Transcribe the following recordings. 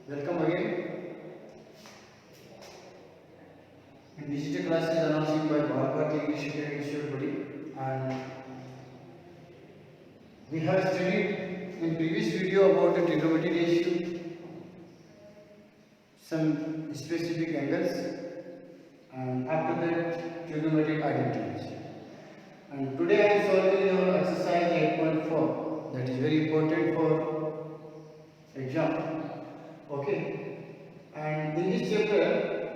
Welcome again. And digital class is announced by Bharati English Institute Body, and we have studied in previous video about the trigonometry ratio, some specific angles, and after that trigonometric identities. And today I am solving your exercise 8.4, that is very important for exam. Okay, and in this chapter,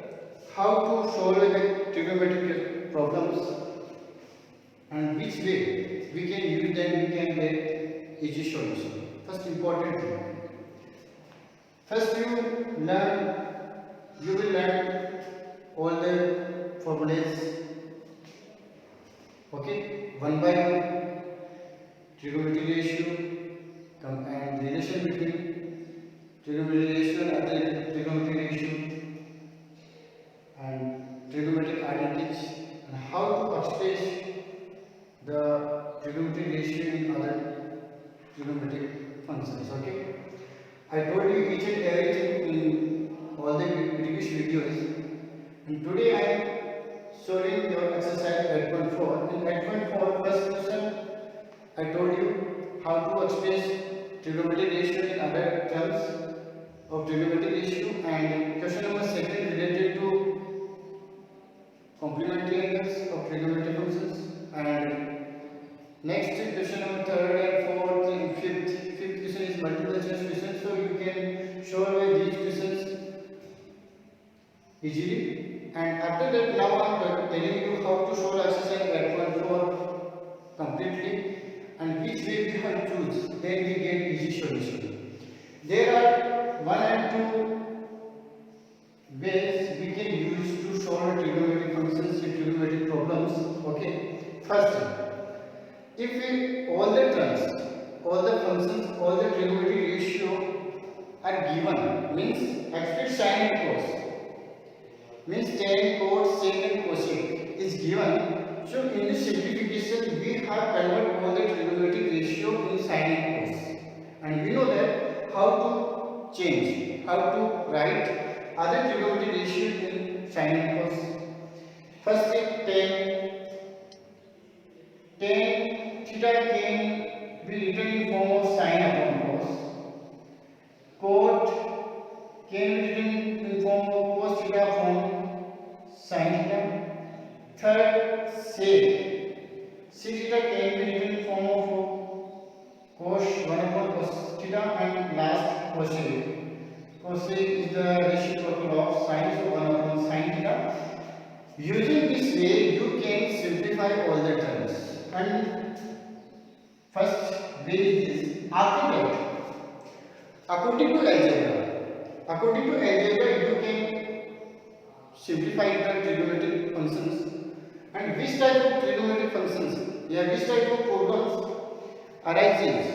how to solve the trigonometric problems and which way we can use them, we can get easy solution. First important thing. First you will learn all the formulas. Okay, one by one, trigonometry ratio and relation between trigonometry ratio and other trigonometry ratio and trigonometric identities, and how to express the trigonometry ratio in other trigonometric functions. Okay, I told you each and everything in all the previous videos, and today I am solving your exercise 8.4. In 8.4 first question I told you how to express trigonometry ratio in other terms of trigonometry ratio, and question number 2 related to complementary angles of trigonometry functions, and next question number 3 and 4 and 5th question is multiple choice question, so you can solve these questions easily. And after that, now I am telling you how to solve exercise 8.4 completely and which way we have to choose, then we get easy solution. There are 1 and 2 ways we can use to solve trigonometric functions and trigonometric problems. Okay, first, if all the terms, all the functions, all the trigonometry ratio are given, means expect sine and cos, means tan, cos, sec and cosec is given. So in this simplification we have convert all the trigonometric ratio in sine and cos, and we know that how to change, how to write other trigonometric ratio in sine and cos. First is tan theta can be written in form of sine upon cos. Cot can be written in form of cos theta upon sin theta. Third, sec theta can be written in form of cos 1 upon cos theta, and last cosec. Cosec is the reciprocal of sin, so 1 upon sin theta. Using this way, you can simplify all the terms. And first way is this. After that, according to algebra, you can simplify the trigonometric functions, and which type of trigonometric functions, which type of problems arises,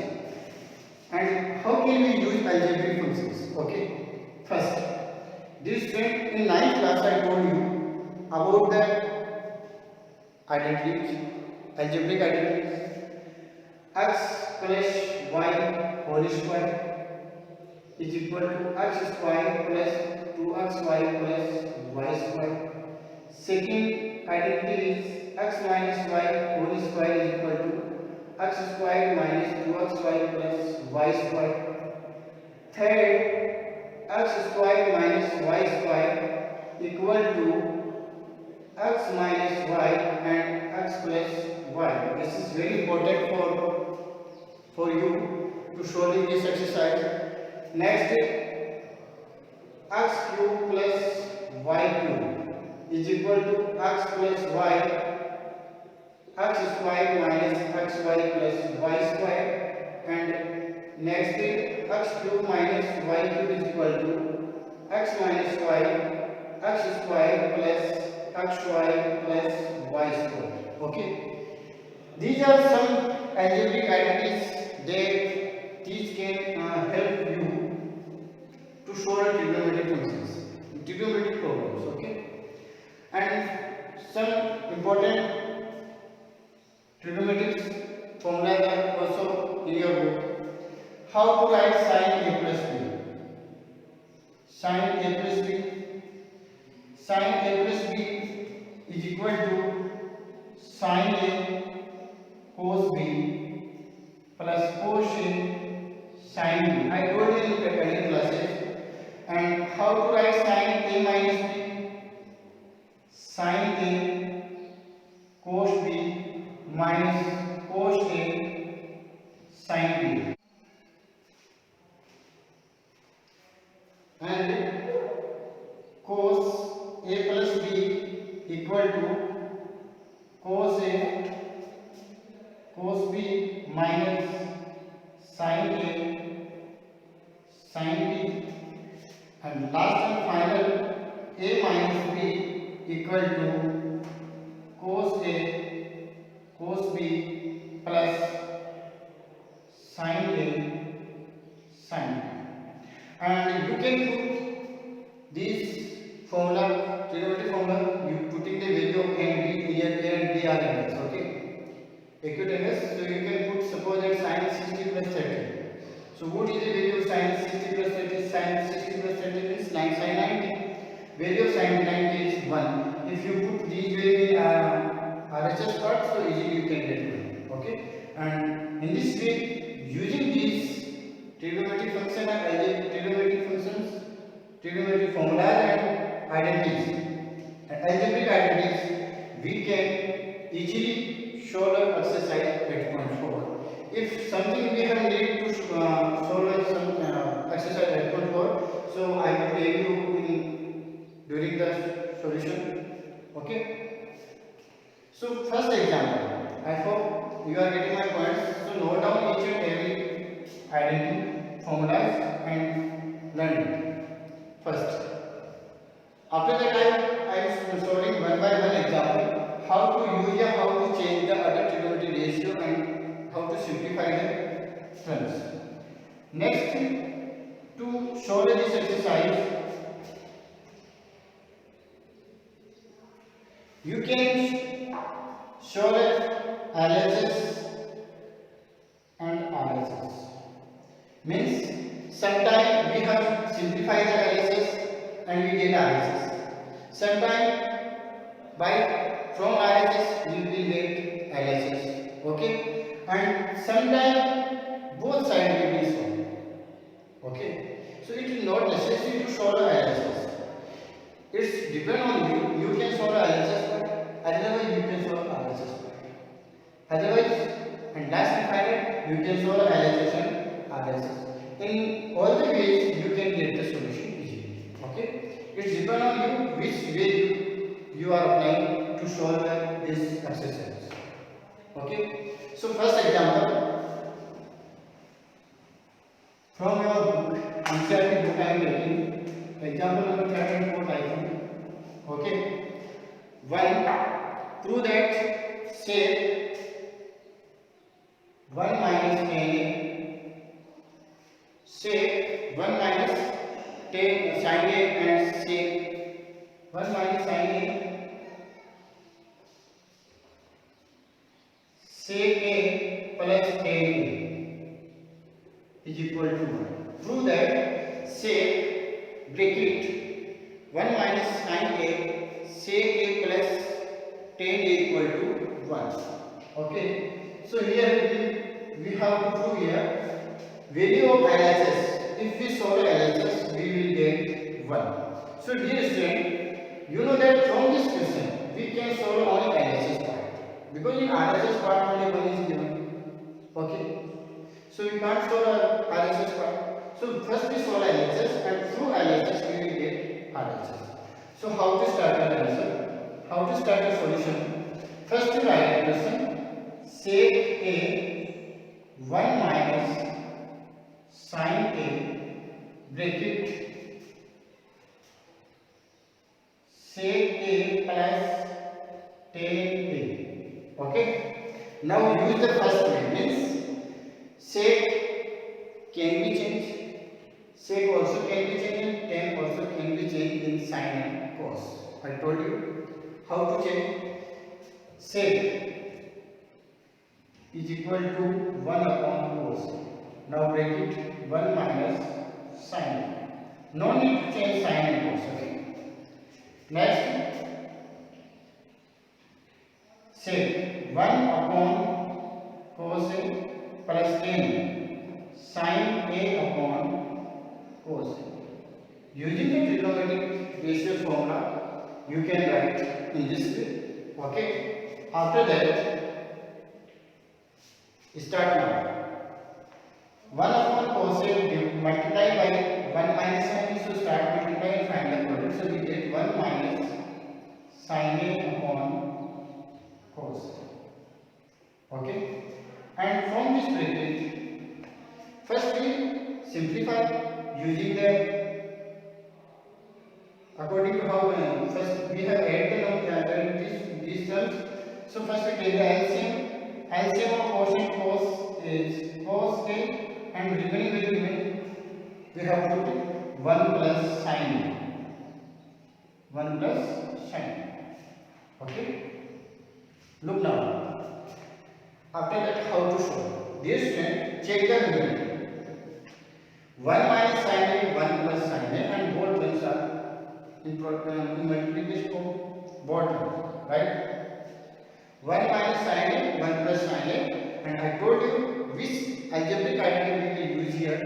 and how can we use algebraic functions. Okay, first, this friend, in 9th class I told you about the identities, algebraic identities. X plus y whole square is equal to x square plus 2xy plus y square. Second identity is x minus y whole square is equal to x square minus 2xy plus y square. Third, x square minus y square equal to x minus y and x plus y. This is very important for you to solve this exercise. Next, x cube plus y cube is equal to x plus y, x square minus xy plus y square, and next x cube minus y cube is equal to x minus y, x square plus xy plus y square. Okay, these are some algebraic identities that these can help you to solve trigonometric functions, trigonometric problems. Okay, and some important trigonometric formulas are also in your book. How to write sin a plus b. sin A plus B. Sin A plus B is equal to sin A cos B plus cos A sin B. I told you in the earlier classes. And how to write sin A minus B? Sin A cos B minus cos A sin B. And cos A plus B equal to cos A cos B minus sin A sin B. And last and final, A minus B equal to cos A cos B plus sin A sin B. And you can put this formula, trigonometry formula, you putting the value of A and B here, A and B are angles, okay? Acute angles, so you can put, suppose that sin 60 plus 30. So what is the value of sin 60 plus 30? Sin 60 plus 30 means 9 sin 90. Value of sin 90 is 1. If you put these value in RHS part, so easily you can get 1. Okay? And in this way, using these trigonometric function and trigonometric functions, trigonometric formulas and identities, and algebraic identities, we can easily solve an exercise at point 4. If something we have need to solve some exercise at point 4, so I will tell you during the solution. Okay. So first example, I hope you are getting my points. So note down each and every identity, formulas and learn it. First, after that I am solving one by one example, how to use or how to change the other trigonometry ratio and how to simplify the terms. Next, to solve this exercise, you can solve LHS and RHS. Means sometimes we have simplified the LHS and we get RHS. Sometimes from RHS we will get LHS. Okay? And sometimes both sides will be solved. Okay? So it is not necessary to solve LHS. It's depend on you. You can solve LHS part, otherwise you can solve RHS part. Otherwise, and last and final, you can solve LHS and RHS. In all the ways, you can get the solution easily. Okay? It depends on you which way you are applying to solve this exercise. Okay? So first example, from your book, NCERT book I am taking. Example number 3 and 4 I think. Okay. 1. Prove that say 1 minus 10a. Say 1 minus 10 sin a and say 1 minus sin a. Say a plus 10a is equal to 1. Prove that say bracket 1 minus sin a sec a plus 10 equal to 1. Okay. So here we have to prove here value of LHS. If we solve LHS, we will get 1. So dear student, you know that from this question we can solve only LHS part, because in RHS part only 1 is given. Okay. So we can't solve RHS part. So first we solve LHS, and through LHS we will get RHS. So how to start the answer? How to start the solution? First you write the question. Sec a 1 minus sin a bracket sec a plus tan a. Okay. Now use the first way. Means sec can be changed. Sec also can be changed and tan also can be changed in sin and cos. I told you how to change. Sec is equal to 1 upon cos. Now bracket 1 minus sin. No need to change sign and cos. Okay. Next, say 1 upon cos A plus tan sin A upon cos A. Using the trigonometric ratio formula, you can write in this way. Okay. After that, start now. 1 upon cos A multiply by 1 minus sin A. So start multiply and find the product. So we get 1 minus sin A upon cos A. Okay. And from this bracket, first we simplify using the according to how first we have added these terms. So first we take the LCM. LCM of quotient cos is cos A, and remaining value we have put 1 plus sin A. 1 plus sin A. Okay. Look now. After that, how to show? Dear student, check the numerator. 1 minus sin A, 1 plus sin A, and both terms are in multiplication of both terms, right? 1 minus sin A, 1 plus sin A, and I told you which algebraic identity we will use here.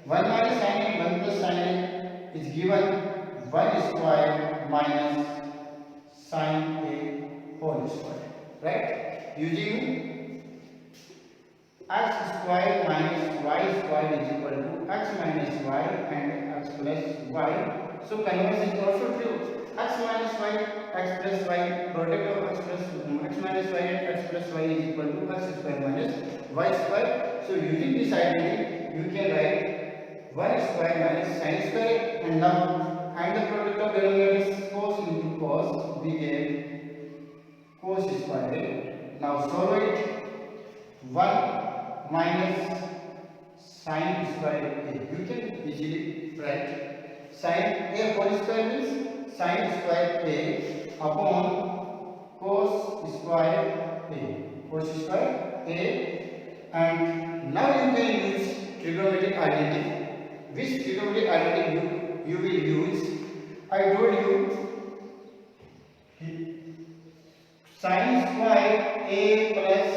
1 minus sin A, 1 plus sin A is given 1 square minus sin A whole square, right? Using x square minus y square is equal to x minus y and x plus y. So converse is also true. X minus y, x plus y, product of x minus y and x plus y is equal to x square minus y square. So using this identity, you can write y square minus sin square, and now find the product of denominators. Cos into cos, we get cos square. Now solve it. 1 minus sin square A. You can easily write sin A whole square means sin square A upon cos square A. Cos square A, and now you can use trigonometric identity. Which trigonometric identity you will use? I told you sin square A plus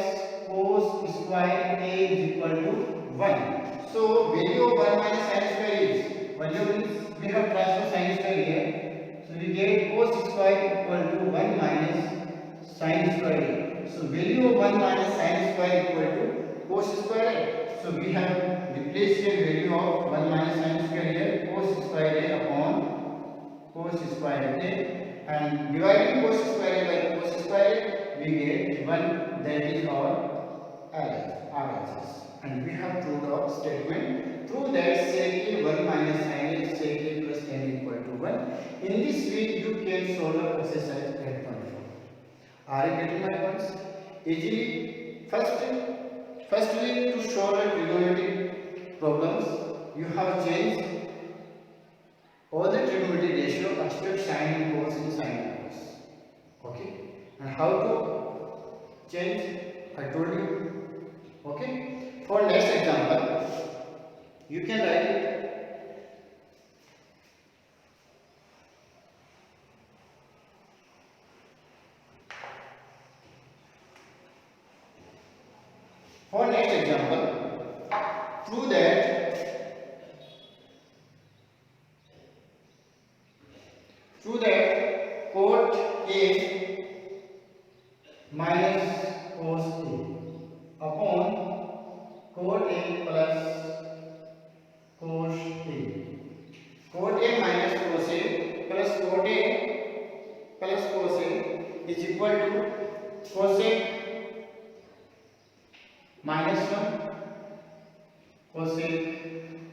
cos square A is equal to 1. So value of 1 minus sin square is, value means we have transferred sin square here. So we get cos square equal to 1 minus sin square A. So value of 1 minus sin square equal to cos square A. So we have replaced the value of 1 minus sin square here, cos square A upon cos square A, and dividing cos square A by cos square A, we get 1, that is our RHS. And we have proved our statement. Through that, sec A 1 minus sin A, sec A plus tan equal to 1. In this way, you can solve the exercise 8.4. Are you getting my points? Easily, first way to solve the trigonometric problems, you have changed all the trigonometric ratio except sin and cos and sin and cos. Okay? And how to change? I told you. Okay? For next example, you can write it. For next example, prove that cot A minus cos A upon cot A plus cos A. Cot A minus cos A plus cot A plus cos A is equal to cos A minus 1 cos A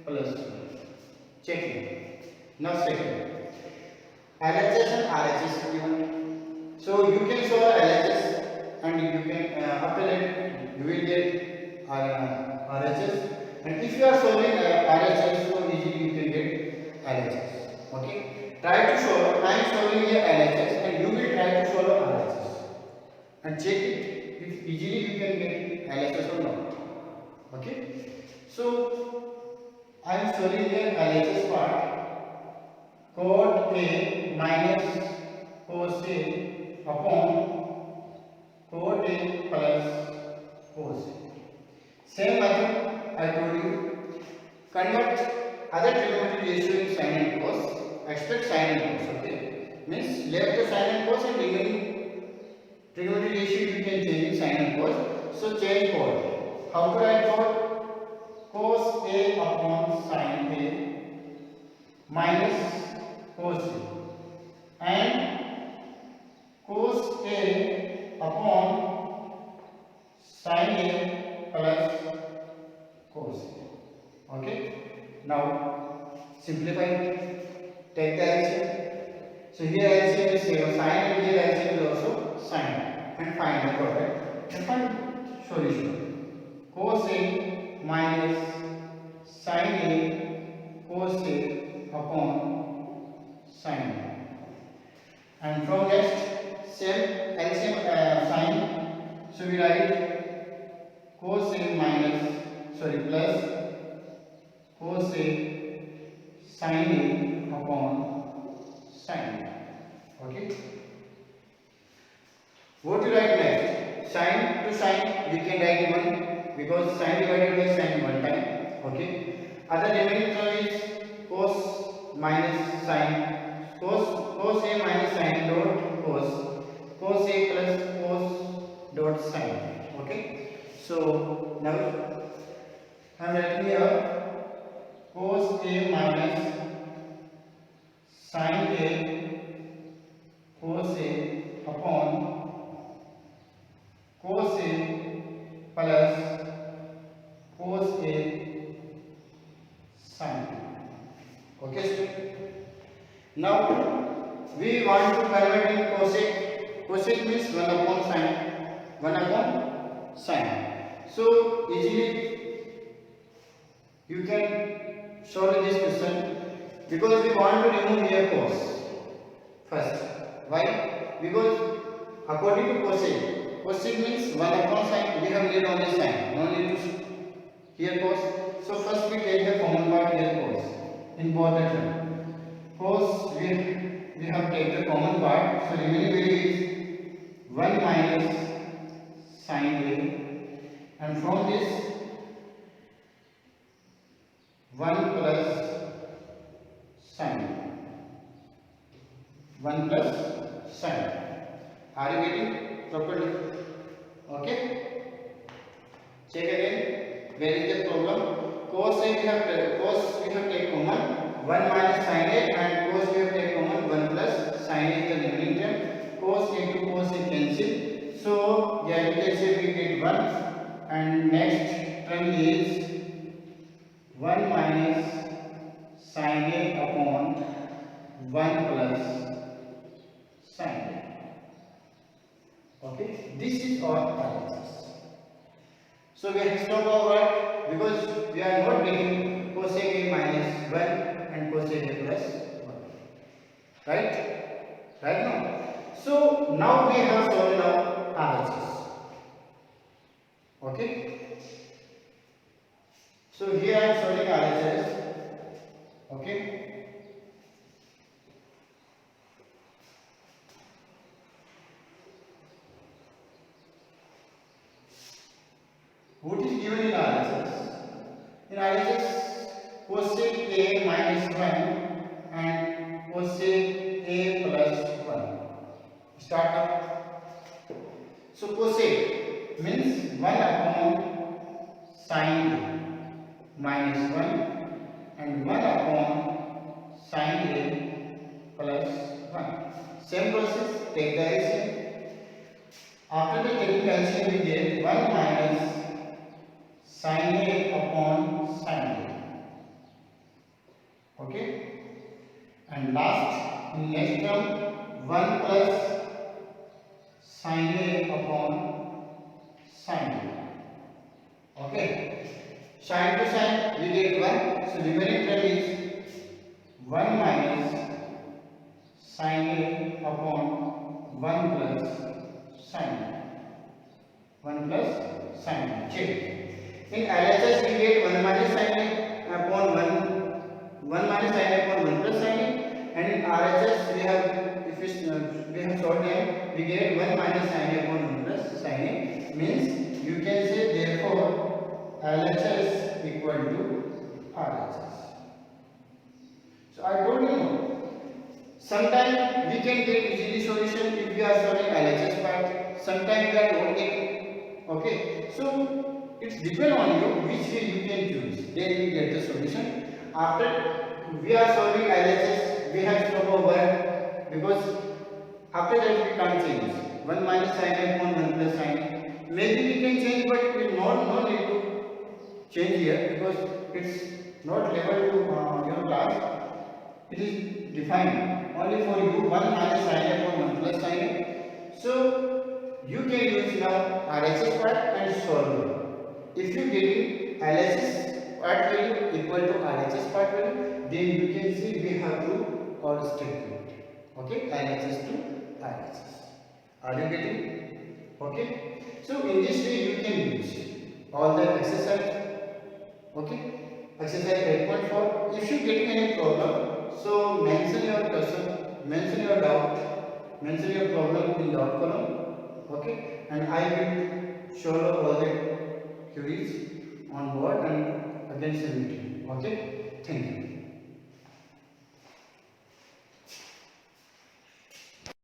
plus 1. Check it. Now second, LHS and RHS given. So you can solve LHS and you can after that you will get RHS, and if you are solving RHS, so easily you can get LHS. Okay, try to solve. I am solving here LHS and you will try to solve RHS and check it if easily you can get LHS or not. Okay, so I am solving here LHS part. cot A minus cos A upon cot A plus cos A. Same method I told you. Convert other trigonometric ratio in sin and cos. Expect sin and cos. Okay. Means left the sin and cos and remaining trigonometric ratio you can change in sin and cos. So change cot. How to write cot? Cos A upon sin A minus cos A and cos A upon sin A plus cos A. Okay. Now simplify. Take the LCM. So here LCM is same sin and here LCM is also sin and find the product and find solution. Cos A minus sin A cos A upon sin A. And from next same LCM sin. So we write cos A minus plus cos A sin A upon sin A. Okay. What to write next? Sin to sin we can write 1 because sin divided by sin one time. Okay. Other remaining term is cos minus sin, cos A minus sin dot cos A plus cos dot sin. Okay. So now I am writing here cos A minus sin A cos A upon cos A plus cos A sin A. Okay. Now we want to convert in cosec. Cosec means 1 upon sin. 1 upon sin. So easily you can solve this question because we want to remove here cos first. Why? Because according to cosec, cosec means 1 upon sin. We have need only sin, no need to here cos. So first we take the common part here cos. In both the term, cos we have take the common part. So remaining value is 1 minus sin A, and from this 1 plus sin. 1 plus sin. Are you getting properly? Okay. Check again. Where is the problem? Cos A we have take common 1 minus sin A and cos we have take common 1 plus sin A is the remaining term. Cos A to cos A cancel. So yeah, you can say we get 1 and next term is 1 minus sin A upon 1 plus sin A. Okay, this is our analysis. So we have stopped our work because we are not getting cosec A minus 1 and cosec A plus 1. Right? Right now. So now we have solved our analysis. Okay. So here I am solving RHS. Okay. What is given in RHS? In RHS, cosec A minus 1 and cosec A plus 1. Start up. So cosec means 1 upon sin A minus 1 and 1 upon sin A plus 1. Same process, take the LCM. After the taking LCM we get 1 minus sin A upon sin A. Okay. And last in next term 1 plus sin A upon sin A. Okay. Sin to sin we get 1. So remaining term is 1 minus sin A upon 1 plus sin A. 1 plus sin A. Check. In LHS we get 1 minus sin A upon 1 minus sin A upon 1 plus sin A, and in we get 1 minus sin A upon 1 plus sin A, means you can say therefore LHS equal to RHS. So I told you, sometimes we can get easily solution if we are solving LHS part, sometimes we are not getting. Okay, so it's depend on you which way you can choose, then we get the solution. After we are solving LHS, we have stop over, because after that we can't change 1 minus sin A upon 1 plus sin A. Maybe we can change, but we no need to change here, because it's not level to your class. It is defined only for you 1 minus sin A upon 1 plus sin A. So you can use now RHS part and solve it. If you getting LHS part value equal to RHS part value, then you can see we have to or statement. Okay, LHS to RHS. Are you getting? Okay. So in this way you can use all the exercise. Okay. Exercise 8.4. If you getting any problem, so mention your question, mention your doubt, mention your problem in doubt column. Okay, and I will show all the queries on board and again submit. Okay, thank you.